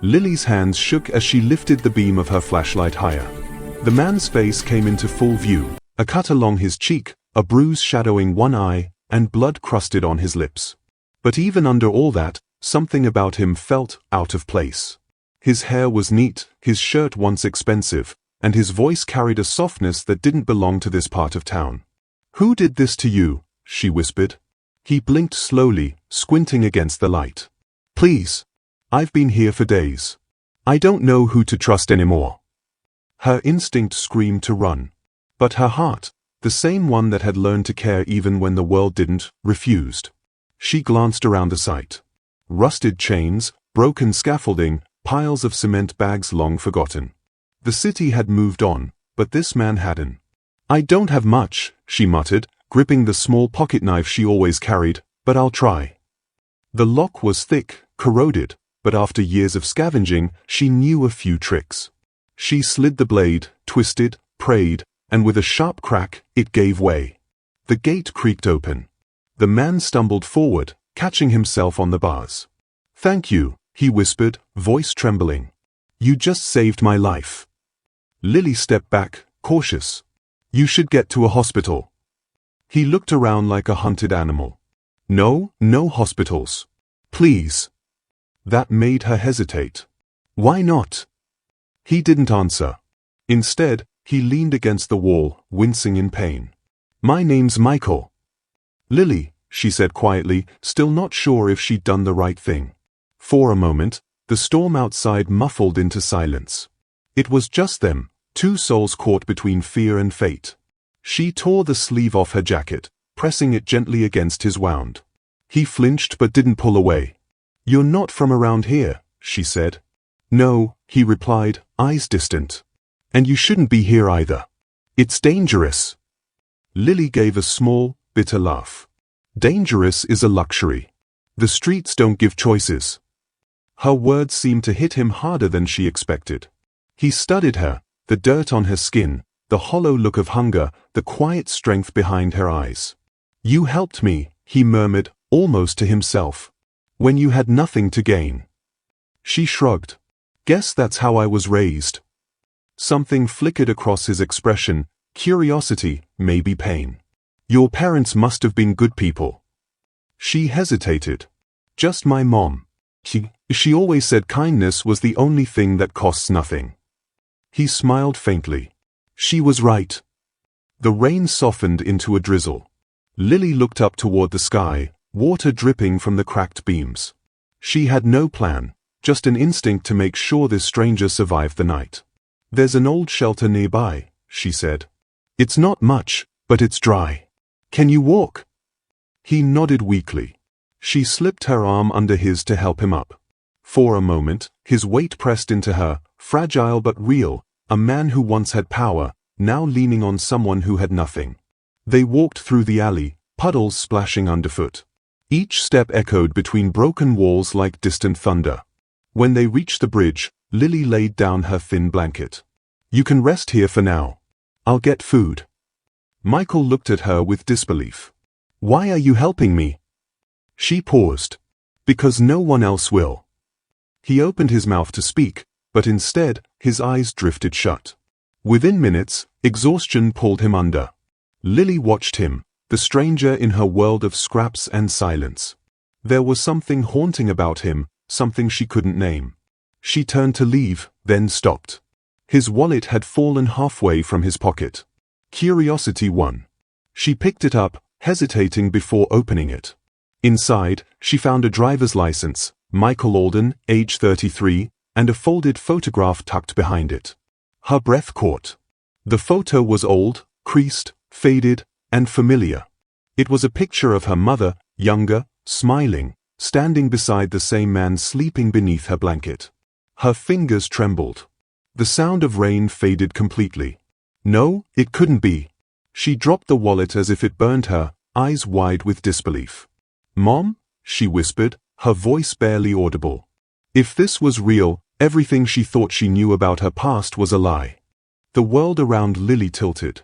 Lily's hands shook as she lifted the beam of her flashlight higher. The man's face came into full view, a cut along his cheek, a bruise shadowing one eye, and blood crusted on his lips. But even under all that, something about him felt out of place. His hair was neat, his shirt once expensive, and his voice carried a softness that didn't belong to this part of town. "Who did this to you?" she whispered. He blinked slowly, squinting against the light. "Please. I've been here for days. I don't know who to trust anymore." Her instinct screamed to run. But her heart, the same one that had learned to care even when the world didn't, refused. She glanced around the site. Rusted chains, broken scaffolding, piles of cement bags long forgotten. The city had moved on, but this man hadn't. "I don't have much," she muttered, gripping the small pocketknife she always carried, "but I'll try." The lock was thick, corroded, but after years of scavenging, she knew a few tricks. She slid the blade, twisted, prayed, and with a sharp crack, it gave way. The gate creaked open. The man stumbled forward, catching himself on the bars. "Thank you," he whispered, voice trembling. "You just saved my life." Lily stepped back, cautious. "You should get to a hospital." He looked around like a hunted animal. No hospitals. Please." That made her hesitate. "Why not?" He didn't answer. Instead, he leaned against the wall, wincing in pain. "My name's Michael." "Lily," she said quietly, still not sure if she'd done the right thing. For a moment, the storm outside muffled into silence. It was just them, two souls caught between fear and fate. She tore the sleeve off her jacket, pressing it gently against his wound. He flinched but didn't pull away. "You're not from around here," she said. "No," he replied, eyes distant. "And you shouldn't be here either. It's dangerous." Lily gave a small, bitter laugh. "Dangerous is a luxury. The streets don't give choices." Her words seemed to hit him harder than she expected. He studied her, the dirt on her skin, the hollow look of hunger, the quiet strength behind her eyes. "You helped me," he murmured, almost to himself, "when you had nothing to gain." She shrugged. "Guess that's how I was raised." Something flickered across his expression, curiosity, maybe pain. "Your parents must have been good people." She hesitated. "Just my mom. She always said kindness was the only thing that costs nothing." He smiled faintly. She was right. The rain softened into a drizzle. Lily looked up toward the sky, water dripping from the cracked beams. She had no plan, just an instinct to make sure this stranger survived the night. "There's an old shelter nearby," she said. "It's not much, but it's dry. Can you walk?" He nodded weakly. She slipped her arm under his to help him up. For a moment, his weight pressed into her, fragile but real, a man who once had power, now leaning on someone who had nothing. They walked through the alley, puddles splashing underfoot. Each step echoed between broken walls like distant thunder. When they reached the bridge, Lily laid down her thin blanket. "You can rest here for now. I'll get food." Michael looked at her with disbelief. "Why are you helping me?" She paused. "Because no one else will." He opened his mouth to speak, but instead, his eyes drifted shut. Within minutes, exhaustion pulled him under. Lily watched him, the stranger in her world of scraps and silence. There was something haunting about him, something she couldn't name. She turned to leave, then stopped. His wallet had fallen halfway from his pocket. Curiosity won. She picked it up, hesitating before opening it. Inside, she found a driver's license, Michael Alden, age 33, and a folded photograph tucked behind it. Her breath caught. The photo was old, creased, faded, and familiar. It was a picture of her mother, younger, smiling, standing beside the same man sleeping beneath her blanket. Her fingers trembled. The sound of rain faded completely. No, it couldn't be. She dropped the wallet as if it burned her, eyes wide with disbelief. "Mom?" she whispered, her voice barely audible. If this was real, everything she thought she knew about her past was a lie. The world around Lily tilted.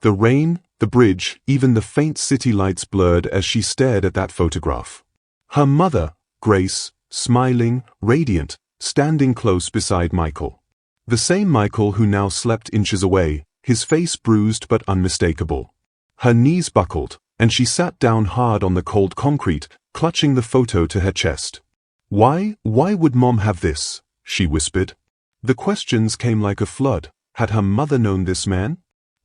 The rain, the bridge, even the faint city lights blurred as she stared at that photograph. Her mother, Grace, smiling, radiant, standing close beside Michael. The same Michael who now slept inches away, his face bruised but unmistakable. Her knees buckled, and she sat down hard on the cold concrete, clutching the photo to her chest. Why would Mom have this? She whispered. The questions came like a flood. Had her mother known this man?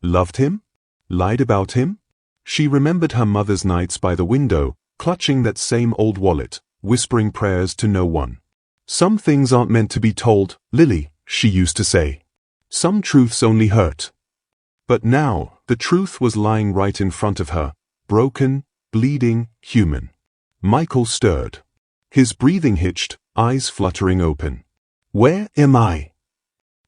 Loved him? Lied about him? She remembered her mother's nights by the window, clutching that same old wallet, whispering prayers to no one. Some things aren't meant to be told, Lily, she used to say. Some truths only hurt. But now, the truth was lying right in front of her, broken, bleeding, human. Michael stirred. His breathing hitched, eyes fluttering open. Where am I?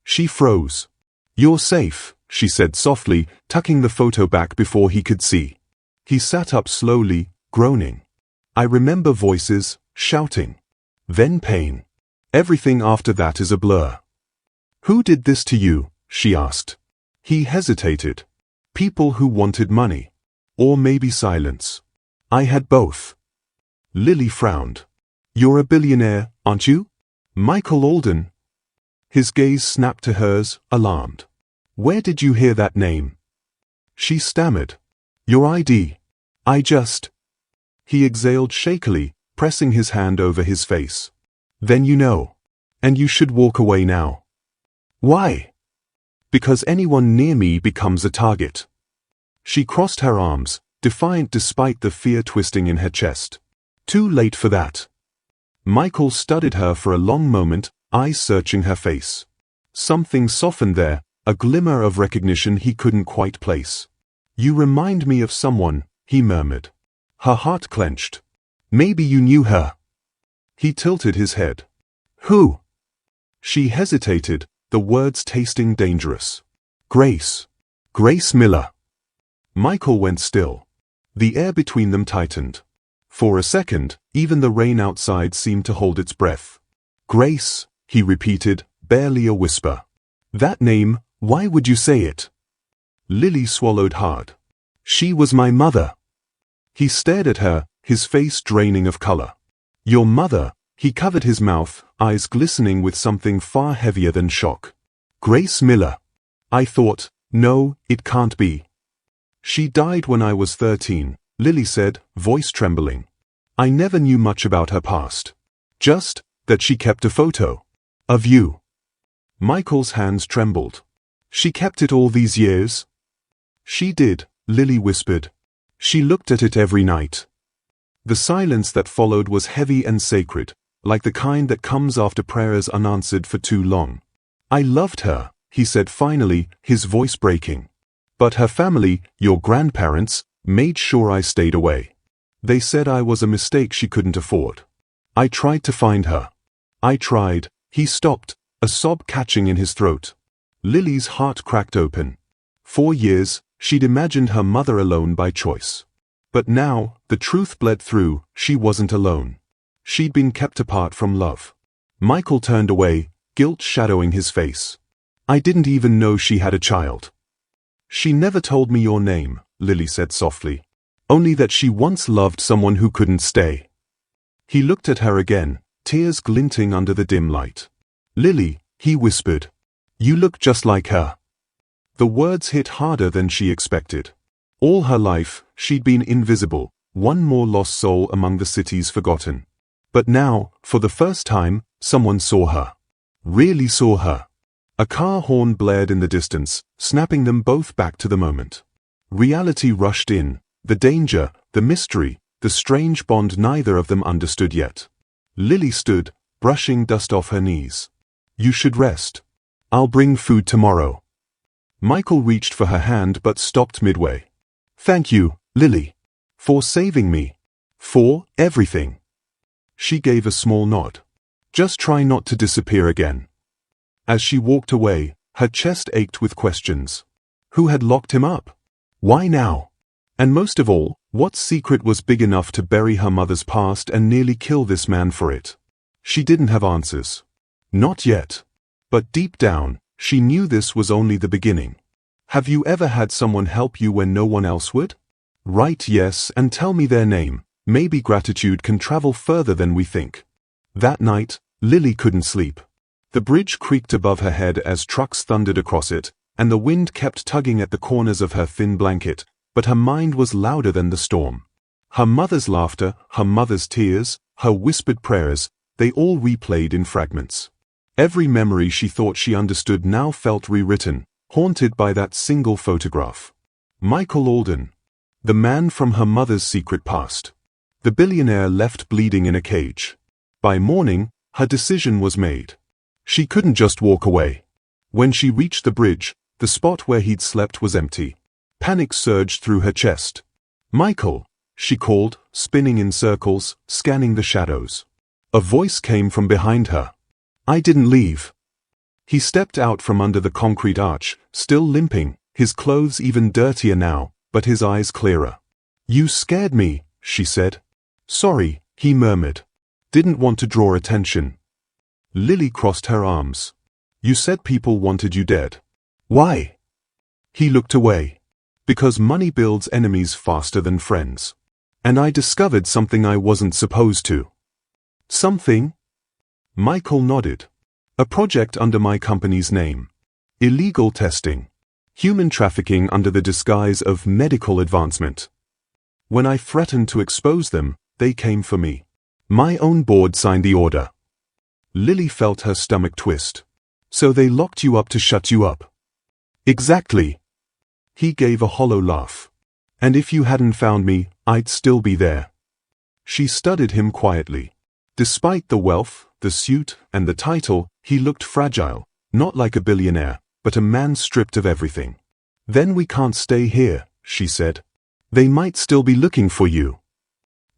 She froze. You're safe, she said softly, tucking the photo back before he could see. He sat up slowly, groaning. I remember voices, shouting. Then pain. Everything after that is a blur. Who did this to you? She asked. He hesitated. People who wanted money. Or maybe silence. I had both. Lily frowned. You're a billionaire, aren't you? Michael Alden. His gaze snapped to hers, alarmed. Where did you hear that name? She stammered. Your ID. I just... He exhaled shakily, pressing his hand over his face. Then you know. And you should walk away now. Why? Because anyone near me becomes a target. She crossed her arms, defiant despite the fear twisting in her chest. Too late for that. Michael studied her for a long moment, eyes searching her face. Something softened there, a glimmer of recognition he couldn't quite place. You remind me of someone, he murmured. Her heart clenched. Maybe you knew her. He tilted his head. Who? She hesitated, the words tasting dangerous. Grace. Grace Miller. Michael went still. The air between them tightened. For a second, even the rain outside seemed to hold its breath. Grace, he repeated, barely a whisper. That name, why would you say it? Lily swallowed hard. She was my mother. He stared at her, his face draining of color. Your mother, he covered his mouth, eyes glistening with something far heavier than shock. Grace Miller. I thought, no, it can't be. She died when I was 13, Lily said, voice trembling. I never knew much about her past. Just that she kept a photo. Of you. Michael's hands trembled. She kept it all these years? She did, Lily whispered. She looked at it every night. The silence that followed was heavy and sacred, like the kind that comes after prayers unanswered for too long. I loved her, he said finally, his voice breaking. But her family, your grandparents, made sure I stayed away. They said I was a mistake she couldn't afford. I tried to find her. I tried. He stopped, a sob catching in his throat. Lily's heart cracked open. 4 years, she'd imagined her mother alone by choice. But now, the truth bled through, she wasn't alone. She'd been kept apart from love. Michael turned away, guilt shadowing his face. I didn't even know she had a child. She never told me your name, Lily said softly. Only that she once loved someone who couldn't stay. He looked at her again, tears glinting under the dim light. Lily, he whispered. You look just like her. The words hit harder than she expected. All her life, she'd been invisible, one more lost soul among the city's forgotten. But now, for the first time, someone saw her. Really saw her. A car horn blared in the distance, snapping them both back to the moment. Reality rushed in, the danger, the mystery, the strange bond neither of them understood yet. Lily stood, brushing dust off her knees. You should rest. I'll bring food tomorrow. Michael reached for her hand but stopped midway. Thank you, Lily. For saving me. For everything. She gave a small nod. Just try not to disappear again. As she walked away, her chest ached with questions. Who had locked him up? Why now? And most of all, what secret was big enough to bury her mother's past and nearly kill this man for it? She didn't have answers. Not yet. But deep down, she knew this was only the beginning. Have you ever had someone help you when no one else would? Write yes and tell me their name. Maybe gratitude can travel further than we think. That night, Lily couldn't sleep. The bridge creaked above her head as trucks thundered across it, and the wind kept tugging at the corners of her thin blanket, but her mind was louder than the storm. Her mother's laughter, her mother's tears, her whispered prayers, they all replayed in fragments. Every memory she thought she understood now felt rewritten, haunted by that single photograph. Michael Alden. The man from her mother's secret past. The billionaire left bleeding in a cage. By morning, her decision was made. She couldn't just walk away. When she reached the bridge, the spot where he'd slept was empty. Panic surged through her chest. "Michael," she called, spinning in circles, scanning the shadows. A voice came from behind her. "I didn't leave." He stepped out from under the concrete arch, still limping, his clothes even dirtier now, but his eyes clearer. "You scared me," she said. "Sorry," he murmured. "Didn't want to draw attention." Lily crossed her arms. "You said people wanted you dead. Why?" He looked away. "Because money builds enemies faster than friends. And I discovered something I wasn't supposed to." "Something?" Michael nodded. "A project under my company's name. Illegal testing. Human trafficking under the disguise of medical advancement. When I threatened to expose them, they came for me. My own board signed the order." Lily felt her stomach twist. "So they locked you up to shut you up?" "Exactly." He gave a hollow laugh. "And if you hadn't found me, I'd still be there." She studied him quietly. Despite the wealth, the suit, and the title, he looked fragile, not like a billionaire, but a man stripped of everything. "Then we can't stay here," she said. "They might still be looking for you."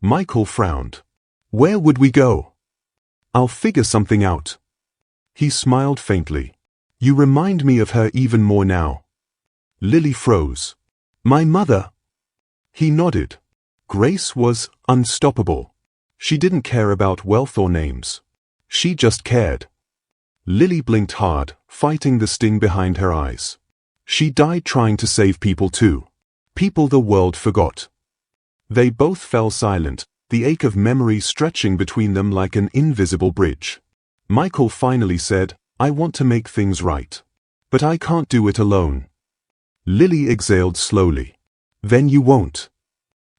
Michael frowned. "Where would we go?" "I'll figure something out." He smiled faintly. "You remind me of her even more now." Lily froze. "My mother?" He nodded. Grace was unstoppable. She didn't care about wealth or names. She just cared. Lily blinked hard, fighting the sting behind her eyes. She died trying to save people too. People the world forgot. They both fell silent, the ache of memory stretching between them like an invisible bridge. Michael finally said, "I want to make things right. But I can't do it alone." Lily exhaled slowly. "Then you won't."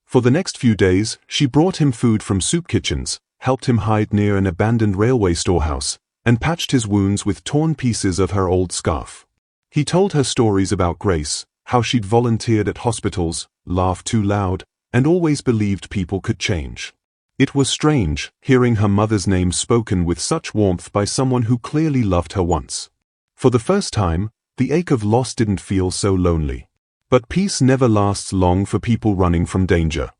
For the next few days, she brought him food from soup kitchens, helped him hide near an abandoned railway storehouse, and patched his wounds with torn pieces of her old scarf. He told her stories about Grace, how she'd volunteered at hospitals, laughed too loud, and always believed people could change. It was strange, hearing her mother's name spoken with such warmth by someone who clearly loved her once. For the first time, the ache of loss didn't feel so lonely. But peace never lasts long for people running from danger.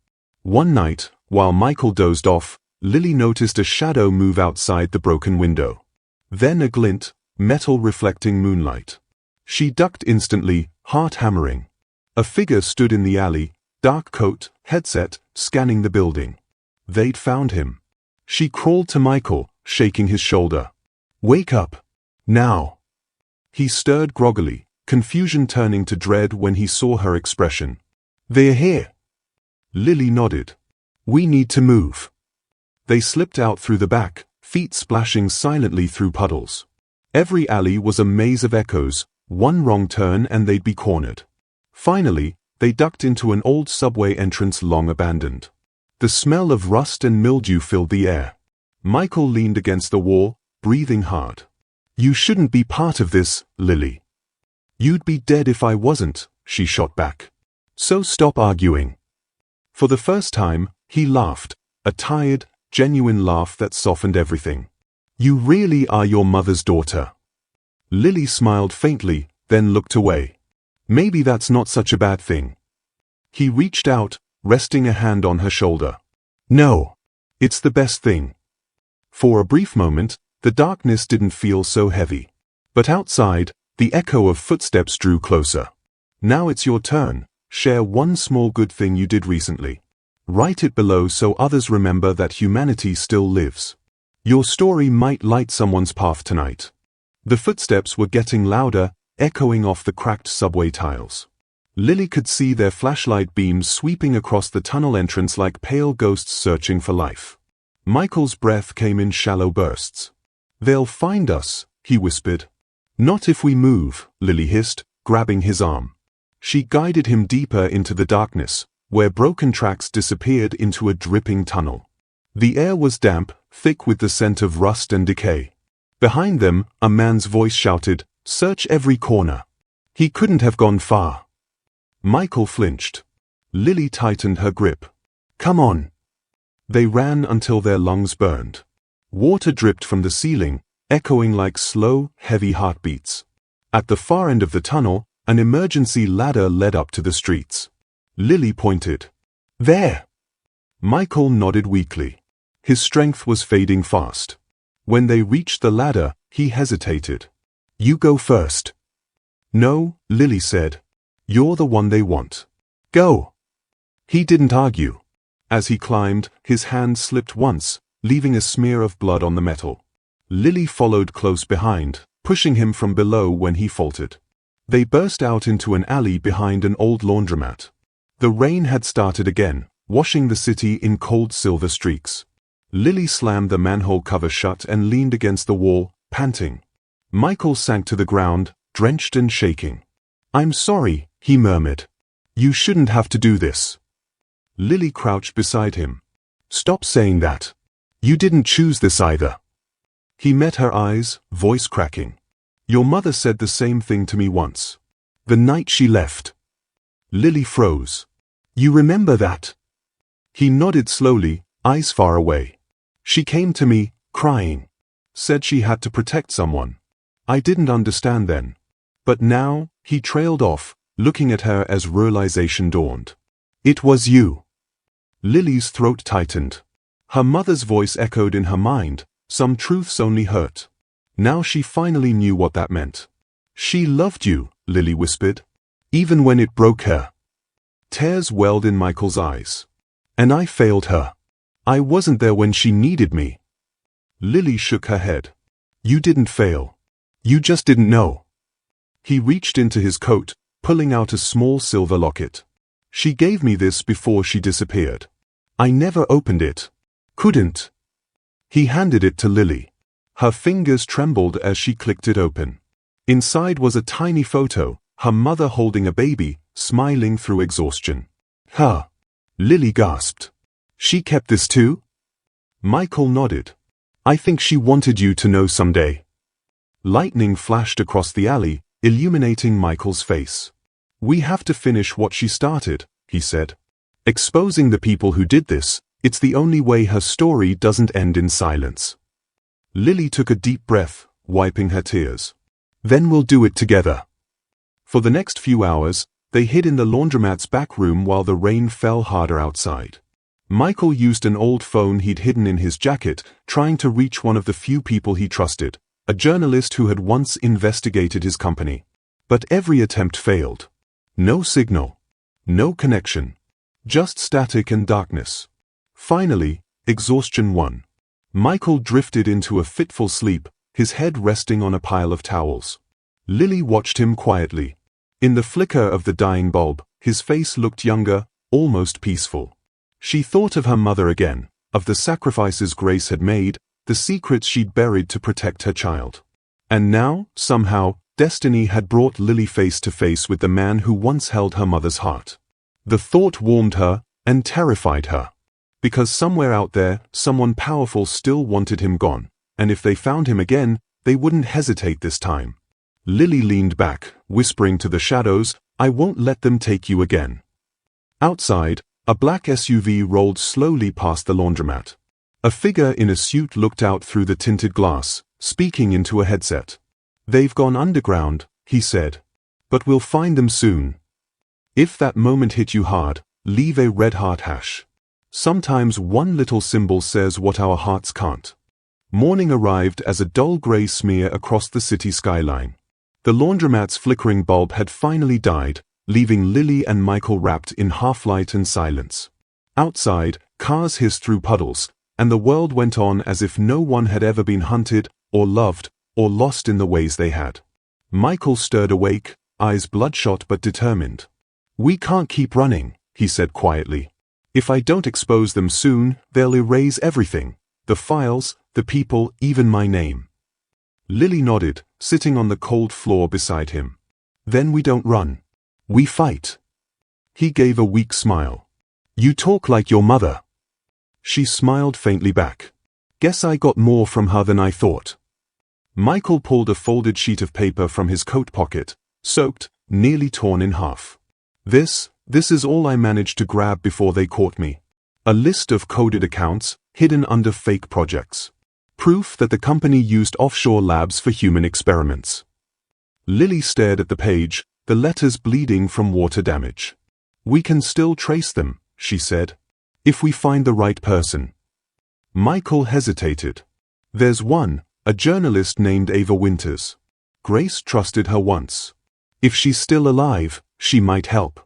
One night, while Michael dozed off, Lily noticed a shadow move outside the broken window. Then a glint, metal reflecting moonlight. She ducked instantly, heart hammering. A figure stood in the alley, dark coat, headset, scanning the building. They'd found him. She crawled to Michael, shaking his shoulder. "Wake up. Now." He stirred groggily, confusion turning to dread when he saw her expression. "They're here." Lily nodded. "We need to move." They slipped out through the back, feet splashing silently through puddles. Every alley was a maze of echoes, one wrong turn and they'd be cornered. Finally, they ducked into an old subway entrance long abandoned. The smell of rust and mildew filled the air. Michael leaned against the wall, breathing hard. "You shouldn't be part of this, Lily." "You'd be dead if I wasn't," she shot back. "So stop arguing." For the first time, he laughed, a tired, genuine laugh that softened everything. "You really are your mother's daughter." Lily smiled faintly, then looked away. "Maybe that's not such a bad thing." He reached out, resting a hand on her shoulder. "No. It's the best thing." For a brief moment, the darkness didn't feel so heavy. But outside, the echo of footsteps drew closer. "Now it's your turn. Share one small good thing you did recently. Write it below so others remember that humanity still lives. Your story might light someone's path tonight." The footsteps were getting louder, echoing off the cracked subway tiles. Lily could see their flashlight beams sweeping across the tunnel entrance like pale ghosts searching for life. Michael's breath came in shallow bursts. They'll find us, he whispered. Not if we move, Lily hissed, grabbing his arm. She guided him deeper into the darkness, where broken tracks disappeared into a dripping tunnel. The air was damp, thick with the scent of rust and decay. Behind them, a man's voice shouted, "Search every corner." He couldn't have gone far. Michael flinched. Lily tightened her grip. "Come on." They ran until their lungs burned. Water dripped from the ceiling, echoing like slow, heavy heartbeats. At the far end of the tunnel, an emergency ladder led up to the streets. Lily pointed. "There." Michael nodded weakly. His strength was fading fast. When they reached the ladder, he hesitated. "You go first." "No," Lily said. "You're the one they want. Go." He didn't argue. As he climbed, his hand slipped once, leaving a smear of blood on the metal. Lily followed close behind, pushing him from below when he faltered. They burst out into an alley behind an old laundromat. The rain had started again, washing the city in cold silver streaks. Lily slammed the manhole cover shut and leaned against the wall, panting. Michael sank to the ground, drenched and shaking. "I'm sorry," he murmured. "You shouldn't have to do this." Lily crouched beside him. "Stop saying that. You didn't choose this either." He met her eyes, voice cracking. "Your mother said the same thing to me once. The night she left." Lily froze. "You remember that?" He nodded slowly, eyes far away. "She came to me, crying. Said she had to protect someone. I didn't understand then. But now," he trailed off, looking at her as realization dawned. "It was you." Lily's throat tightened. Her mother's voice echoed in her mind, "Some truths only hurt." Now she finally knew what that meant. "She loved you," Lily whispered. "Even when it broke her." Tears welled in Michael's eyes. "And I failed her. I wasn't there when she needed me." Lily shook her head. "You didn't fail. You just didn't know." He reached into his coat, pulling out a small silver locket. "She gave me this before she disappeared. I never opened it. Couldn't." He handed it to Lily. Her fingers trembled as she clicked it open. Inside was a tiny photo, her mother holding a baby, smiling through exhaustion. "Huh." Lily gasped. "She kept this too?" Michael nodded. "I think she wanted you to know someday." Lightning flashed across the alley, illuminating Michael's face. "We have to finish what she started," he said. "Exposing the people who did this, it's the only way her story doesn't end in silence." Lily took a deep breath, wiping her tears. "Then we'll do it together." For the next few hours, they hid in the laundromat's back room while the rain fell harder outside. Michael used an old phone he'd hidden in his jacket, trying to reach one of the few people he trusted, a journalist who had once investigated his company. But every attempt failed. No signal. No connection. Just static and darkness. Finally, exhaustion won. Michael drifted into a fitful sleep, his head resting on a pile of towels. Lily watched him quietly. In the flicker of the dying bulb, his face looked younger, almost peaceful. She thought of her mother again, of the sacrifices Grace had made, the secrets she'd buried to protect her child. And now, somehow, destiny had brought Lily face to face with the man who once held her mother's heart. The thought warmed her, and terrified her. Because somewhere out there, someone powerful still wanted him gone, and if they found him again, they wouldn't hesitate this time. Lily leaned back, whispering to the shadows, "I won't let them take you again." Outside, a black SUV rolled slowly past the laundromat. A figure in a suit looked out through the tinted glass, speaking into a headset. "They've gone underground," he said. "But we'll find them soon. If that moment hit you hard, leave a red heart hash. Sometimes one little symbol says what our hearts can't." Morning arrived as a dull gray smear across the city skyline. The laundromat's flickering bulb had finally died, leaving Lily and Michael wrapped in half-light and silence. Outside, cars hissed through puddles, and the world went on as if no one had ever been hunted, or loved, or lost in the ways they had. Michael stirred awake, eyes bloodshot but determined. "We can't keep running," he said quietly. "If I don't expose them soon, they'll erase everything. The files, the people, even my name." Lily nodded, sitting on the cold floor beside him. Then we don't run. We fight. He gave a weak smile. You talk like your mother. She smiled faintly back. Guess I got more from her than I thought. Michael pulled a folded sheet of paper from his coat pocket, soaked, nearly torn in half. This is all I managed to grab before they caught me. A list of coded accounts, hidden under fake projects. Proof that the company used offshore labs for human experiments. Lily stared at the page, the letters bleeding from water damage. We can still trace them, she said. If we find the right person. Michael hesitated. There's one, a journalist named Ava Winters. Grace trusted her once. If she's still alive, she might help.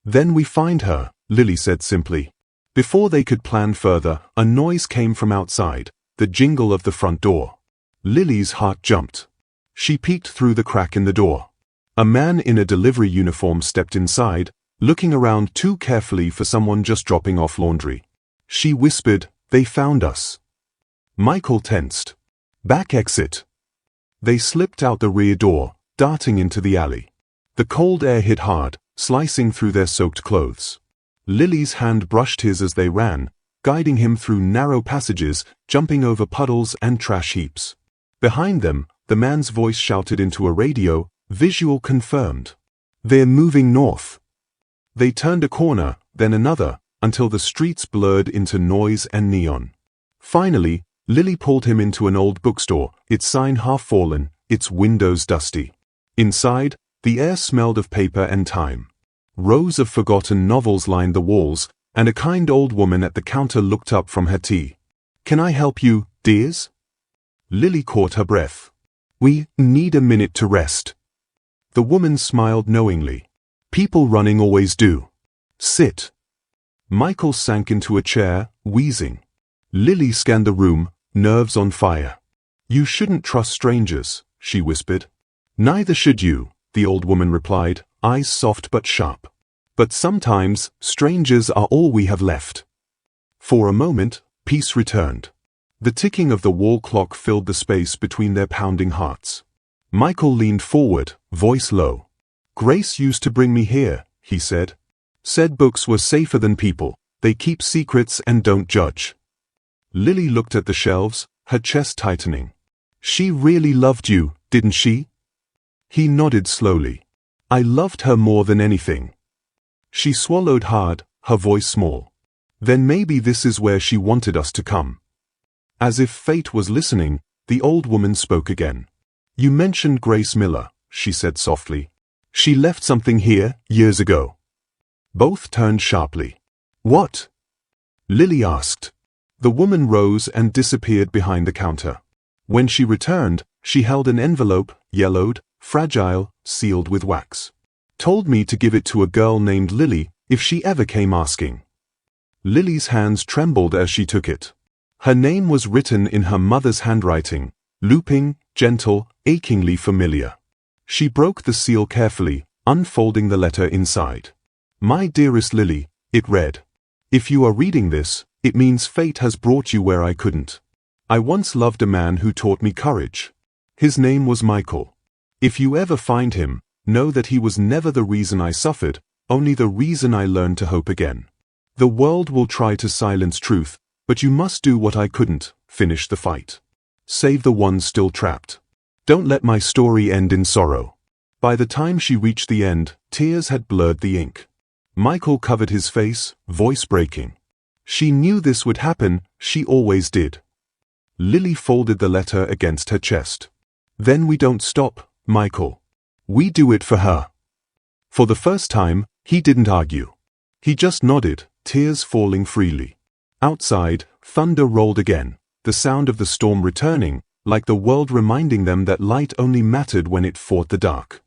Then we find her, Lily said simply. Before they could plan further, a noise came from outside, the jingle of the front door. Lily's heart jumped. She peeked through the crack in the door. A man in a delivery uniform stepped inside, looking around too carefully for someone just dropping off laundry. She whispered, "They found us." Michael tensed. Back exit. They slipped out the rear door, darting into the alley. The cold air hit hard, slicing through their soaked clothes. Lily's hand brushed his as they ran, guiding him through narrow passages, jumping over puddles and trash heaps. Behind them, the man's voice shouted into a radio, "Visual confirmed. They're moving north." They turned a corner, then another, until the streets blurred into noise and neon. Finally, Lily pulled him into an old bookstore, its sign half fallen, its windows dusty. Inside, the air smelled of paper and time. Rows of forgotten novels lined the walls, and a kind old woman at the counter looked up from her tea. "Can I help you, dears?" Lily caught her breath. "We need a minute to rest." The woman smiled knowingly. "People running always do. Sit." Michael sank into a chair, wheezing. Lily scanned the room, nerves on fire. "You shouldn't trust strangers," she whispered. "Neither should you," the old woman replied, eyes soft but sharp. "But sometimes, strangers are all we have left." For a moment, peace returned. The ticking of the wall clock filled the space between their pounding hearts. Michael leaned forward, voice low. "Grace used to bring me here," he said. "Said books were safer than people, they keep secrets and don't judge." Lily looked at the shelves, her chest tightening. "She really loved you, didn't she?" He nodded slowly. "I loved her more than anything." She swallowed hard, her voice small. "Then maybe this is where she wanted us to come." As if fate was listening, the old woman spoke again. "You mentioned Grace Miller," she said softly. "She left something here, years ago." Both turned sharply. "What?" Lily asked. The woman rose and disappeared behind the counter. When she returned, she held an envelope, yellowed, fragile, sealed with wax. "Told me to give it to a girl named Lily, if she ever came asking." Lily's hands trembled as she took it. Her name was written in her mother's handwriting, looping, gentle, achingly familiar. She broke the seal carefully, unfolding the letter inside. "My dearest Lily," it read. "If you are reading this, it means fate has brought you where I couldn't. I once loved a man who taught me courage. His name was Michael. If you ever find him, know that he was never the reason I suffered, only the reason I learned to hope again. The world will try to silence truth, but you must do what I couldn't, finish the fight. Save the ones still trapped. Don't let my story end in sorrow." By the time she reached the end, tears had blurred the ink. Michael covered his face, voice breaking. She knew this would happen, she always did. Lily folded the letter against her chest. "Then we don't stop, Michael. We do it for her." For the first time, he didn't argue. He just nodded, tears falling freely. Outside, thunder rolled again, the sound of the storm returning, like the world reminding them that light only mattered when it fought the dark.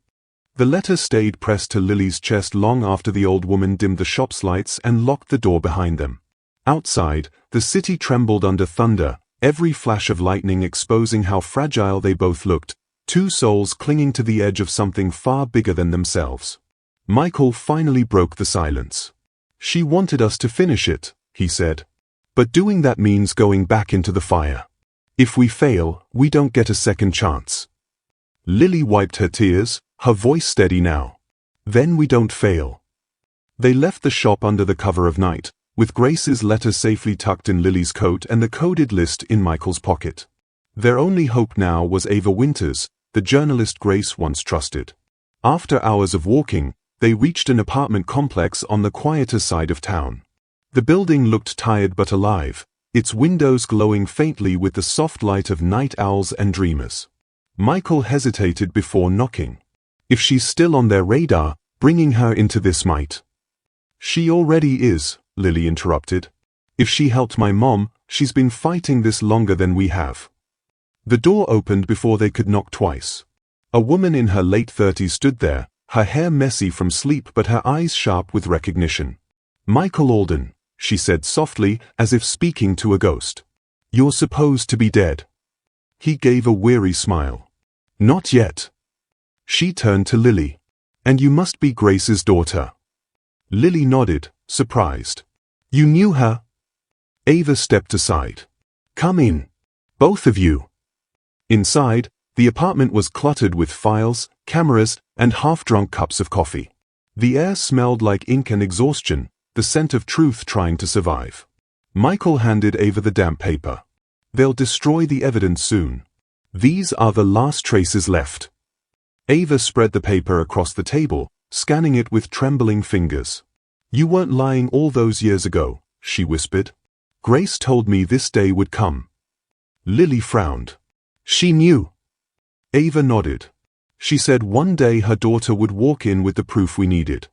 The letter stayed pressed to Lily's chest long after the old woman dimmed the shop's lights and locked the door behind them. Outside, the city trembled under thunder, every flash of lightning exposing how fragile they both looked, two souls clinging to the edge of something far bigger than themselves. Michael finally broke the silence. "She wanted us to finish it," he said. "But doing that means going back into the fire. If we fail, we don't get a second chance. Lily wiped her tears, her voice steady now. Then we don't fail. They left the shop under the cover of night, with Grace's letter safely tucked in Lily's coat and the coded list in Michael's pocket. Their only hope now was Ava Winters, the journalist Grace once trusted. After hours of walking, they reached an apartment complex on the quieter side of town. The building looked tired but alive, its windows glowing faintly with the soft light of night owls and dreamers. Michael hesitated before knocking. If she's still on their radar, bringing her into this might. She already is, Lily interrupted. If she helped my mom, she's been fighting this longer than we have. The door opened before they could knock twice. A woman in her late 30s stood there, her hair messy from sleep but her eyes sharp with recognition. Michael Alden, she said softly, as if speaking to a ghost. You're supposed to be dead. He gave a weary smile. Not yet. She turned to Lily. And you must be Grace's daughter. Lily nodded, surprised. You knew her? Ava stepped aside. Come in. Both of you. Inside, the apartment was cluttered with files, cameras, and half-drunk cups of coffee. The air smelled like ink and exhaustion, the scent of truth trying to survive. Michael handed Ava the damp paper. They'll destroy the evidence soon. These are the last traces left. Ava spread the paper across the table, scanning it with trembling fingers. You weren't lying all those years ago, she whispered. Grace told me this day would come. Lily frowned. She knew. Ava nodded. She said one day her daughter would walk in with the proof we needed.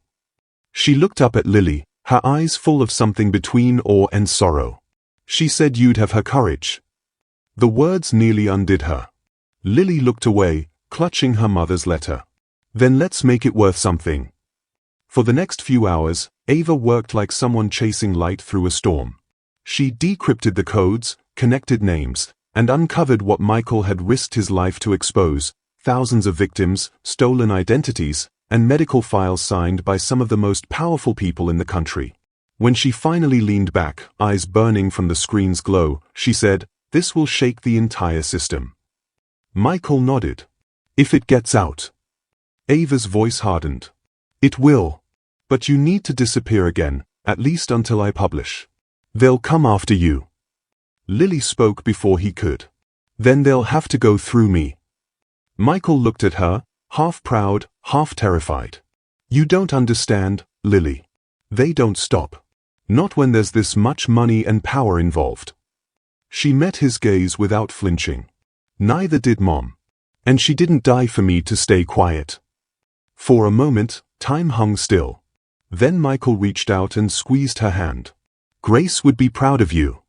She looked up at Lily, her eyes full of something between awe and sorrow. She said you'd have her courage. The words nearly undid her. Lily looked away, clutching her mother's letter. Then let's make it worth something. For the next few hours, Ava worked like someone chasing light through a storm. She decrypted the codes, connected names, and uncovered what Michael had risked his life to expose: thousands of victims, stolen identities, and medical files signed by some of the most powerful people in the country. When she finally leaned back, eyes burning from the screen's glow, she said, "This will shake the entire system." Michael nodded. "If it gets out." Ava's voice hardened. "It will. But you need to disappear again, at least until I publish. They'll come after you." Lily spoke before he could. "Then they'll have to go through me." Michael looked at her, half proud, half terrified. "You don't understand, Lily. They don't stop. Not when there's this much money and power involved." She met his gaze without flinching. "Neither did Mom. And she didn't die for me to stay quiet." For a moment, time hung still. Then Michael reached out and squeezed her hand. "Grace would be proud of you."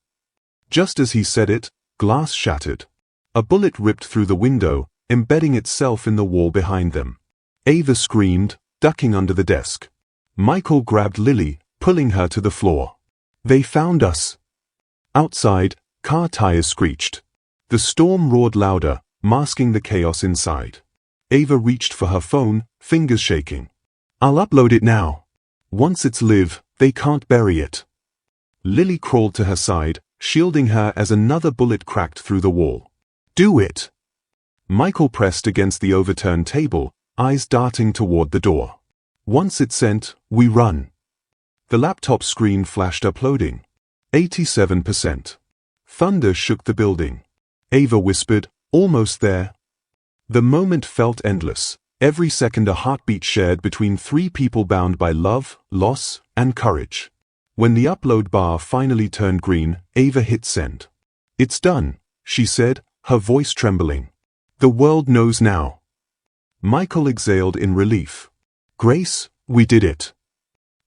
Just as he said it, glass shattered. A bullet ripped through the window, embedding itself in the wall behind them. Ava screamed, ducking under the desk. Michael grabbed Lily, pulling her to the floor. "They found us." Outside, car tires screeched. The storm roared louder, masking the chaos inside. Ava reached for her phone, fingers shaking. "I'll upload it now. Once it's live, they can't bury it." Lily crawled to her side, shielding her as another bullet cracked through the wall. "Do it." Michael pressed against the overturned table, eyes darting toward the door. "Once it's sent, we run." The laptop screen flashed uploading. 87%. Thunder shook the building. Ava whispered, "Almost there." The moment felt endless, every second a heartbeat shared between three people bound by love, loss, and courage. When the upload bar finally turned green, Ava hit send. "It's done," she said, her voice trembling. "The world knows now." Michael exhaled in relief. "Grace, we did it."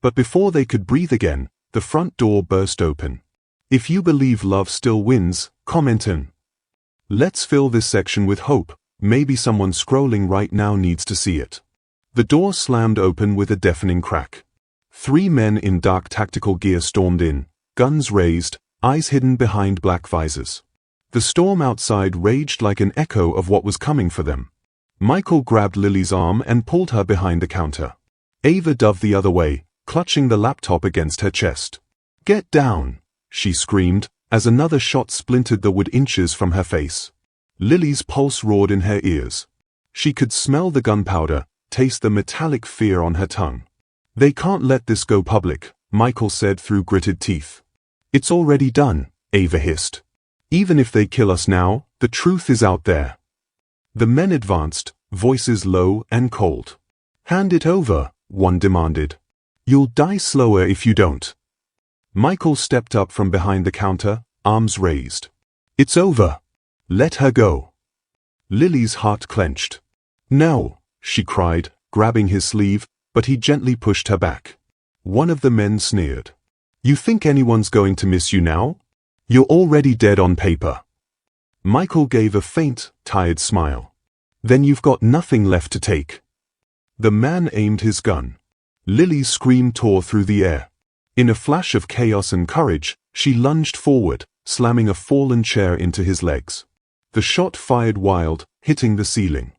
But before they could breathe again, the front door burst open. If you believe love still wins, comment in. Let's fill this section with hope. Maybe someone scrolling right now needs to see it. The door slammed open with a deafening crack. 3 men in dark tactical gear stormed in, guns raised, eyes hidden behind black visors. The storm outside raged like an echo of what was coming for them. Michael grabbed Lily's arm and pulled her behind the counter. Ava dove the other way, clutching the laptop against her chest. "Get down," she screamed, as another shot splintered the wood inches from her face. Lily's pulse roared in her ears. She could smell the gunpowder, taste the metallic fear on her tongue. "They can't let this go public," Michael said through gritted teeth. "It's already done," Ava hissed. "Even if they kill us now, the truth is out there." The men advanced, voices low and cold. "Hand it over," one demanded. "You'll die slower if you don't." Michael stepped up from behind the counter, arms raised. "It's over. Let her go." Lily's heart clenched. "No," she cried, grabbing his sleeve, but he gently pushed her back. One of the men sneered. "You think anyone's going to miss you now? You're already dead on paper." Michael gave a faint, tired smile. "Then you've got nothing left to take." The man aimed his gun. Lily's scream tore through the air. In a flash of chaos and courage, she lunged forward, slamming a fallen chair into his legs. The shot fired wild, hitting the ceiling.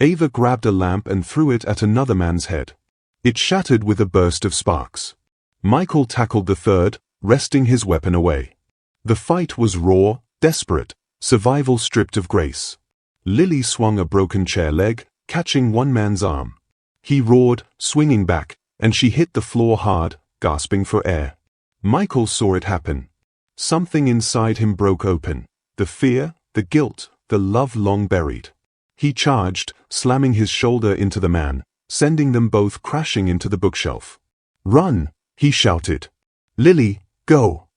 Ava grabbed a lamp and threw it at another man's head. It shattered with a burst of sparks. Michael tackled the third, wresting his weapon away. The fight was raw, desperate, survival stripped of grace. Lily swung a broken chair leg, catching one man's arm. He roared, swinging back, and she hit the floor hard, gasping for air. Michael saw it happen. Something inside him broke open. The fear, the guilt, the love long buried. He charged, slamming his shoulder into the man, sending them both crashing into the bookshelf. "Run!" he shouted. "Lily, go!"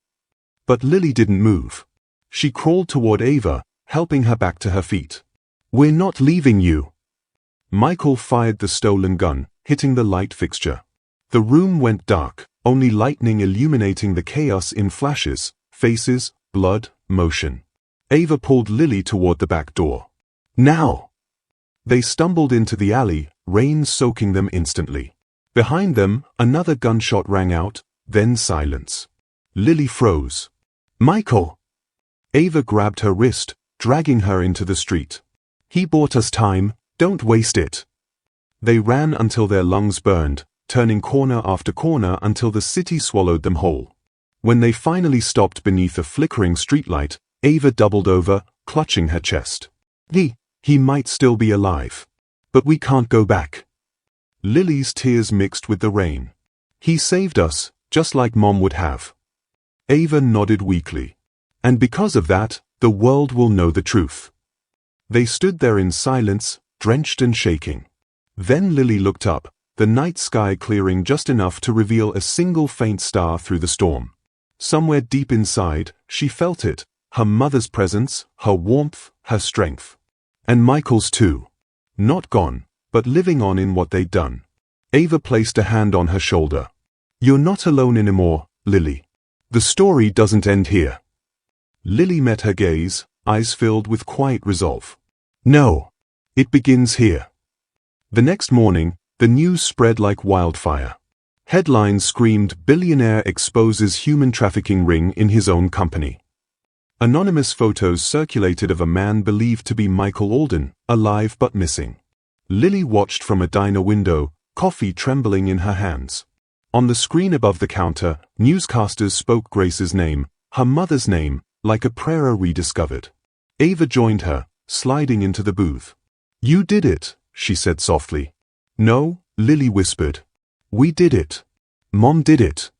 But Lily didn't move. She crawled toward Ava, helping her back to her feet. "We're not leaving you." Michael fired the stolen gun, hitting the light fixture. The room went dark, only lightning illuminating the chaos in flashes, faces, blood, motion. Ava pulled Lily toward the back door. "Now!" They stumbled into the alley, rain soaking them instantly. Behind them, another gunshot rang out, then silence. Lily froze. "Michael!" Ava grabbed her wrist, dragging her into the street. "He bought us time, don't waste it." They ran until their lungs burned, turning corner after corner until the city swallowed them whole. When they finally stopped beneath a flickering streetlight, Ava doubled over, clutching her chest. He might still be alive. But we can't go back." Lily's tears mixed with the rain. "He saved us, just like Mom would have." Ava nodded weakly. "And because of that, the world will know the truth." They stood there in silence, drenched and shaking. Then Lily looked up, the night sky clearing just enough to reveal a single faint star through the storm. Somewhere deep inside, she felt it, her mother's presence, her warmth, her strength. And Michael's too. Not gone, but living on in what they'd done. Ava placed a hand on her shoulder. "You're not alone anymore, Lily. The story doesn't end here." Lily met her gaze, eyes filled with quiet resolve. "No. It begins here." The next morning, the news spread like wildfire. Headlines screamed, "Billionaire exposes human trafficking ring in his own company." Anonymous photos circulated of a man believed to be Michael Alden, alive but missing. Lily watched from a diner window, coffee trembling in her hands. On the screen above the counter, newscasters spoke Grace's name, her mother's name, like a prayer rediscovered. Ava joined her, sliding into the booth. "You did it," she said softly. "No," Lily whispered. "We did it. Mom did it."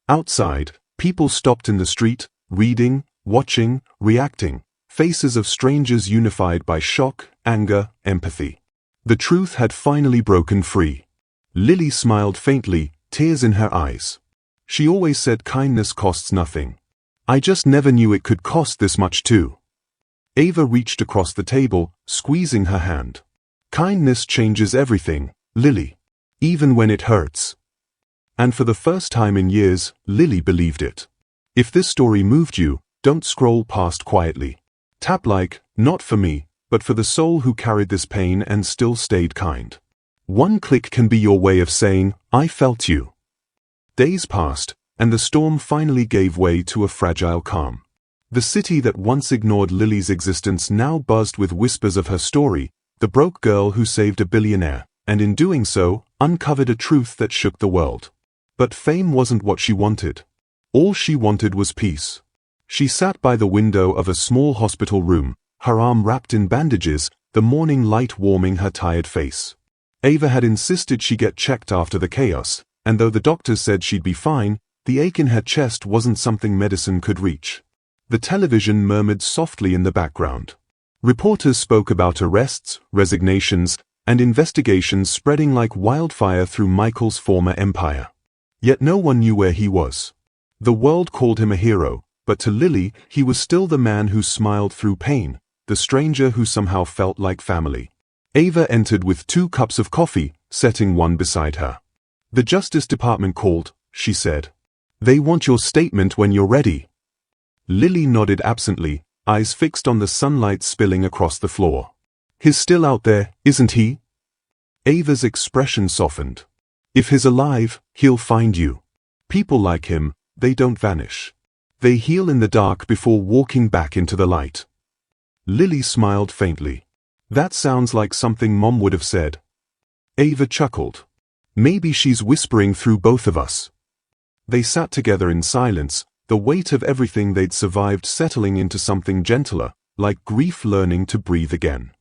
Outside, people stopped in the street, reading, watching, reacting, faces of strangers unified by shock, anger, empathy. The truth had finally broken free. Lily smiled faintly, tears in her eyes. She always said kindness costs nothing. I just never knew it could cost this much too. Ava reached across the table, squeezing her hand. Kindness changes everything, Lily. Even when it hurts. And for the first time in years, Lily believed it. If this story moved you, don't scroll past quietly. Tap like, not for me, but for the soul who carried this pain and still stayed kind. One click can be your way of saying, I felt you. Days passed, and the storm finally gave way to a fragile calm. The city that once ignored Lily's existence now buzzed with whispers of her story, the broke girl who saved a billionaire, and in doing so, uncovered a truth that shook the world. But fame wasn't what she wanted. All she wanted was peace. She sat by the window of a small hospital room, her arm wrapped in bandages, the morning light warming her tired face. Ava had insisted she get checked after the chaos, and though the doctors said she'd be fine, the ache in her chest wasn't something medicine could reach. The television murmured softly in the background. Reporters spoke about arrests, resignations, and investigations spreading like wildfire through Michael's former empire. Yet no one knew where he was. The world called him a hero, but to Lily, he was still the man who smiled through pain, the stranger who somehow felt like family. Ava entered with 2 cups of coffee, setting one beside her. "The Justice Department called," she said. "They want your statement when you're ready." Lily nodded absently, eyes fixed on the sunlight spilling across the floor. "He's still out there, isn't he?" Ava's expression softened. "If he's alive, he'll find you. People like him, they don't vanish. They heal in the dark before walking back into the light." Lily smiled faintly. "That sounds like something Mom would have said." Ava chuckled. "Maybe she's whispering through both of us." They sat together in silence, the weight of everything they'd survived settling into something gentler, like grief learning to breathe again.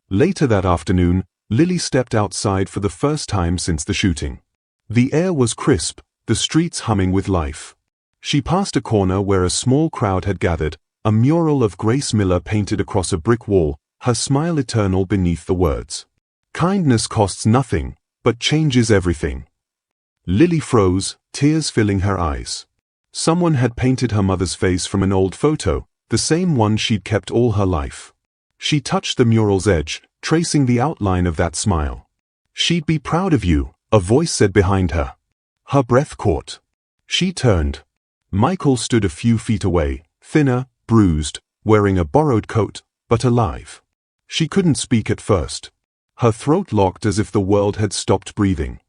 Later that afternoon, Lily stepped outside for the first time since the shooting. The air was crisp, the streets humming with life. She passed a corner where a small crowd had gathered, a mural of Grace Miller painted across a brick wall, her smile eternal beneath the words. "Kindness costs nothing, but changes everything." Lily froze, tears filling her eyes. Someone had painted her mother's face from an old photo, the same one she'd kept all her life. She touched the mural's edge, tracing the outline of that smile. "She'd be proud of you," a voice said behind her. Her breath caught. She turned. Michael stood a few feet away, thinner, bruised, wearing a borrowed coat, but alive. She couldn't speak at first. Her throat locked as if the world had stopped breathing.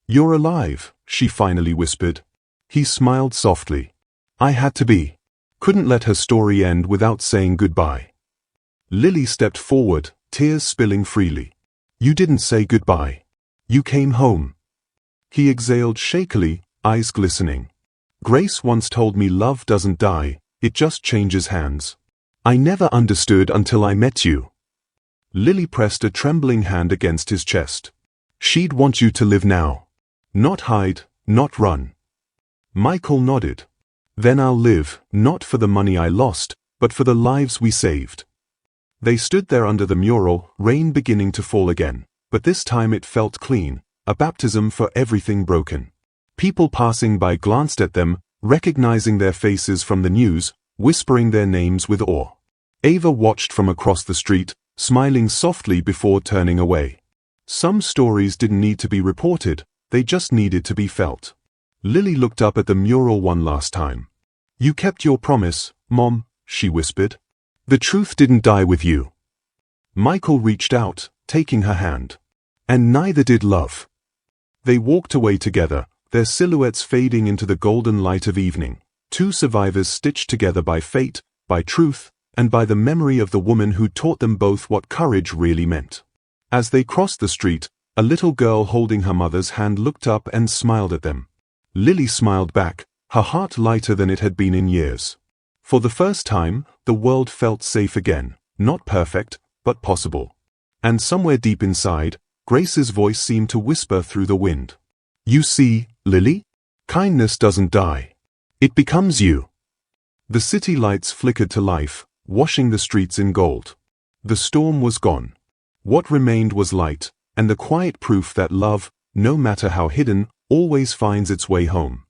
"You're alive," she finally whispered. He smiled softly. "I had to be." Couldn't let her story end without saying goodbye. Lily stepped forward, tears spilling freely. "You didn't say goodbye. You came home." He exhaled shakily, eyes glistening. "Grace once told me love doesn't die, it just changes hands. I never understood until I met you." Lily pressed a trembling hand against his chest. "She'd want you to live now. Not hide, not run." Michael nodded. "Then I'll live, not for the money I lost, but for the lives we saved." They stood there under the mural, rain beginning to fall again, but this time it felt clean, a baptism for everything broken. People passing by glanced at them, recognizing their faces from the news, whispering their names with awe. Ava watched from across the street, smiling softly before turning away. Some stories didn't need to be reported, they just needed to be felt. Lily looked up at the mural one last time. "You kept your promise, Mom," she whispered. "The truth didn't die with you." Michael reached out, taking her hand. "And neither did love." They walked away together, their silhouettes fading into the golden light of evening, 2 survivors stitched together by fate, by truth, and by the memory of the woman who taught them both what courage really meant. As they crossed the street, a little girl holding her mother's hand looked up and smiled at them. Lily smiled back, her heart lighter than it had been in years. For the first time, the world felt safe again, not perfect, but possible. And somewhere deep inside, Grace's voice seemed to whisper through the wind. "You see, Lily? Kindness doesn't die. It becomes you." The city lights flickered to life, washing the streets in gold. The storm was gone. What remained was light, and the quiet proof that love, no matter how hidden, always finds its way home.